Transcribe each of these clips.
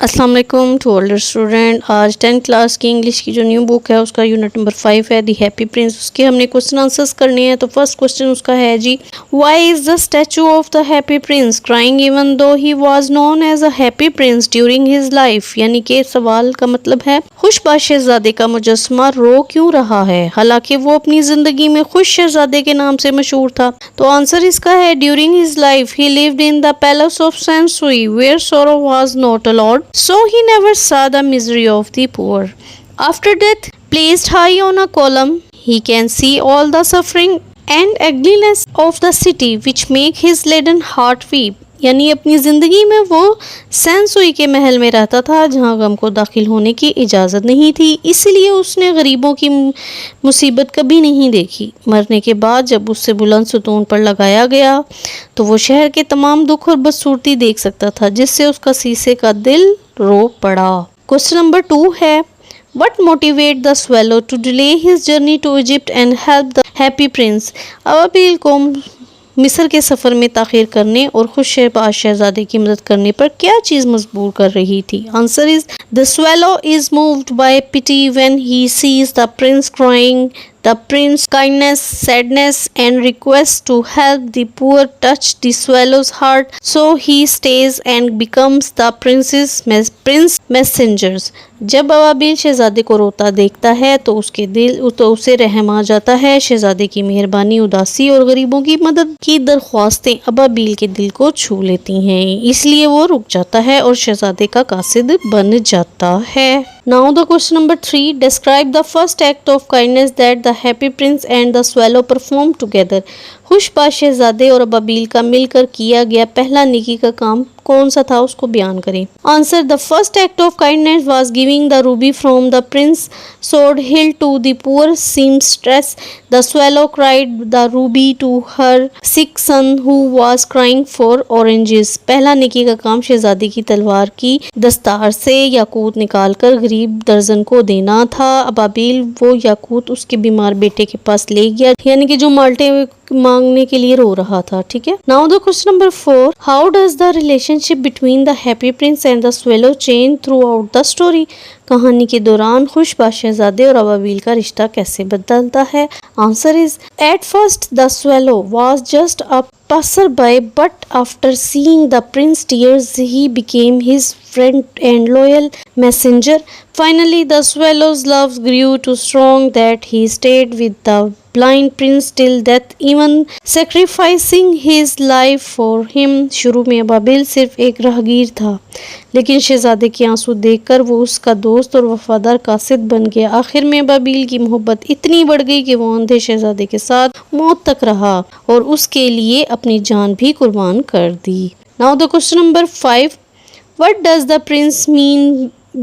अस्सलाम वालेकुम to all student. आज 10th क्लास की इंग्लिश की जो न्यू बुक है उसका यूनिट नंबर 5 है दी हैप्पी प्रिंस। उसके हमने क्वेश्चन आंसर्स करने हैं। तो फर्स्ट क्वेश्चन उसका है जी, why is the statue of the happy prince crying even though he was known as a happy prince during his life. यानी कि सवाल का मतलब है खुशबाश शहजादे का मुजस्समा रो क्यों रहा है हालांकि वो अपनी जिंदगी में खुश शहजादे के नाम से मशहूर था। तो आंसर इसका है during his life he lived in the palace of Sans Souci where sorrow was not allowed, so he never saw the misery of the poor. After death, placed high on a column, he can see all the suffering and ugliness of the city which make his leaden heart weep. यानी अपनी ज़िंदगी में वो Sansui के महल में रहता था जहाँ गम को दाखिल होने की इजाज़त नहीं थी, इसलिए उसने गरीबों की मुसीबत कभी नहीं देखी। मरने के बाद जब उससे बुलंद सुतून पर लगाया गया तो वो शहर के तमाम दुख और बदसूरती देख सकता था, जिससे उसका शीशे का दिल रो पड़ा। क्वेश्चन नंबर 2 है, What motivated the swallow to delay his journey to Egypt and help the happy prince? अबाबिल को मिस्र के सफ़र में ताख़ीर करने और खुशबाश शहजादे की मदद करने पर क्या चीज़ मजबूर कर रही थी? Answer is the swallow is moved by pity when he sees the prince crying. The prince's kindness, sadness and request to help the poor touch the swallow's heart, so he stays and becomes the prince messengers. जब अबाबिल शहजादे को रोता देखता है तो उसे रहम आ जाता है। शहजादे की मेहरबानी, उदासी और गरीबों की मदद की दरख्वास्तें अबाबिल के दिल को छू लेती हैं, इसलिए वो रुक जाता है और शहजादे का कासिद बन जाता है। Now the question number 3, describe the first act of kindness that the happy prince and the swallow performed together. खुशबाश शहजादे और अबाबिल का मिलकर किया गया पहला नेकी का काम कौन सा था उसको बयान करें। Answer, the first act of kindness was giving the Ruby from the Prince sword hill to the poor seamstress. The swallow cried the ruby to her sick son who was crying for oranges. पहला नेकी का काम शहजादी की तलवार की दस्तार से याकूत निकालकर गरीब दर्जन को देना था। अबाबिल वो याकूत उसके बीमार बेटे के पास ले गया, यानी कि जो माल्टे मांगने के लिए रो रहा था। ठीक है। Now the question number 4, how does the relationship between the happy Prince and the swallow change through out the story? कहानी के दौरान खुशबाश शहजादे और अबाबिल का रिश्ता कैसे बदलता है? Answer is, at first the swallow was just a passerby, but after seeing the prince tears he became his friend and loyal messenger. Finally the swallow's love grew too strong that he stayed with the blind prince till death, even sacrificing his life for him. शुरू में अबाबिल सिर्फ एक राहगीर था, लेकिन शहजादे के आंसू देखकर वो उसका दोस्त और वफादार कासिद बन गया। आखिर में अबाबिल की मोहब्बत इतनी बढ़ गई कि वो अंधे शहजादे के साथ मौत तक रहा और उसके लिए अपनी जान भी कुर्बान कर दी। Now the question number 5, what does the prince mean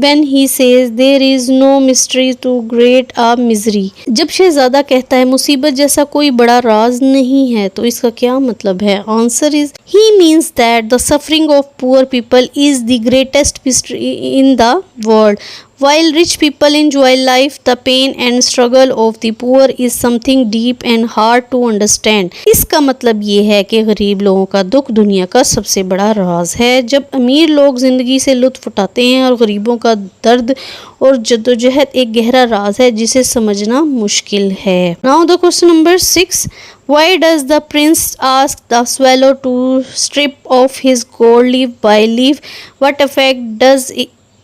when he says there is no mystery too great a misery? जब शहजादा कहता है मुसीबत जैसा कोई बड़ा राज नहीं है, तो इसका क्या मतलब है? Answer is, he means that the suffering of poor people is the greatest mystery in the world. While rich people enjoy life, the pain and struggle of the poor is something deep and hard to understand. इसका मतलब ये है कि गरीब लोगों का दुख दुनिया का सबसे बड़ा राज है। जब अमीर लोग जिंदगी से लुत्फ उठाते हैं और गरीबों का दर्द और जद्दोजहद एक गहरा राज है जिसे समझना मुश्किल है। Now the question number 6, why does the prince ask the swallow to strip off his gold leaf by leaf? What effect does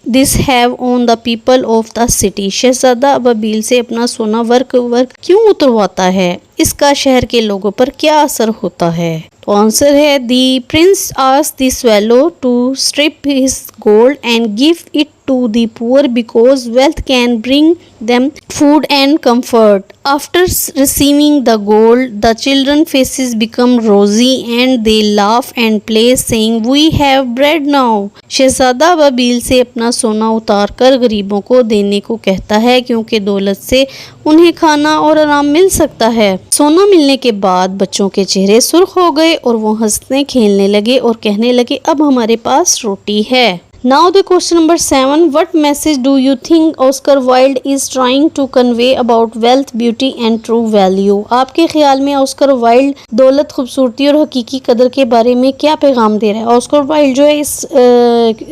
this have on the people of the city? शहजादा अबाबिल से अपना सोना वर्क क्यों उतरवाता है? इसका शहर के लोगों पर क्या असर होता है? तो आंसर है, the prince asked the swallow to strip his gold and give it to the poor because wealth can bring them food and comfort. After receiving the gold, the children faces become rosy and they laugh and play saying we have bread now. शहजादा अबाबिल से अपना सोना उतार कर गरीबों को देने को कहता है क्योंकि दौलत से उन्हें खाना और आराम मिल सकता है। सोना मिलने के बाद बच्चों के चेहरे सुर्ख हो गए और वो हंसने खेलने लगे और कहने लगे अब हमारे पास रोटी है। Now the question number 7. What message do you think Oscar Wilde is trying to convey about wealth, beauty and true value? आपके ख्याल में ऑस्कर वाइल्ड दौलत, खूबसूरती और हकीकी कदर के बारे में क्या पैगाम दे रहा है? ऑस्कर वाइल्ड जो है इस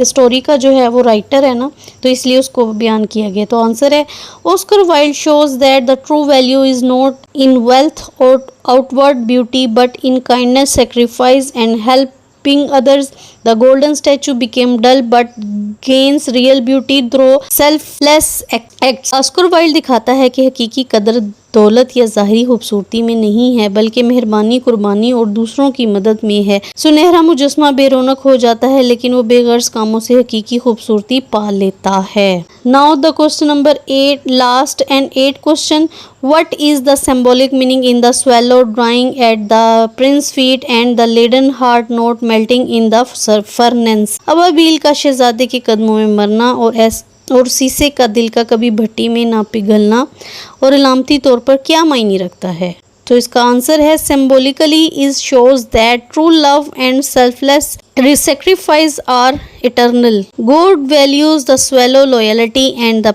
स्टोरी का जो है वो राइटर है ना, तो इसलिए उसको बयान किया गया। तो आंसर है Oscar Wilde shows that the true value is not in wealth or outward beauty but in kindness, sacrifice and help others. The golden statue became dull but gains real beauty through selfless acts. Oscar Wilde दिखाता है कि हकीकी कदर दौलत या ज़ाहिरी खूबसूरती में नहीं है बल्कि मेहरबानी, कुर्बानी और दूसरों की मदद में है। सुनहरा मुजस्मा बेरौनक हो जाता है लेकिन वो बेगर्ज कामों से हकीकी खूबसूरती पा लेता है। Now the question number 8, last and 8 question. What is the symbolic meaning in the swallow drying at the prince's feet and the leaden heart not melting in the furnace? Ababeel का शहजादे के कदमों में मरना और शीशे का दिल का कभी भट्टी में ना पिघलना और अलामती तौर पर क्या मायने रखता है? तो इसका आंसर है symbolically is shows that true love and selfless sacrifice are eternal. God values the swallow loyalty and the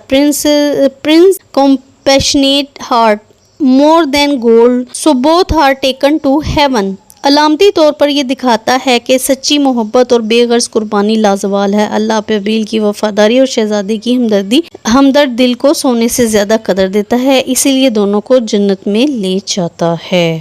prince compassionate heart more than gold, so both are taken to heaven. अलामती तौर पर यह दिखाता है कि सच्ची मोहब्बत और बेगर्ज कुर्बानी लाजवाल है। अल्लाह अबाबील की वफादारी और शहजादी की हमदर्द दिल को सोने से ज़्यादा कदर देता है, इसीलिए दोनों को जन्नत में ले जाता है।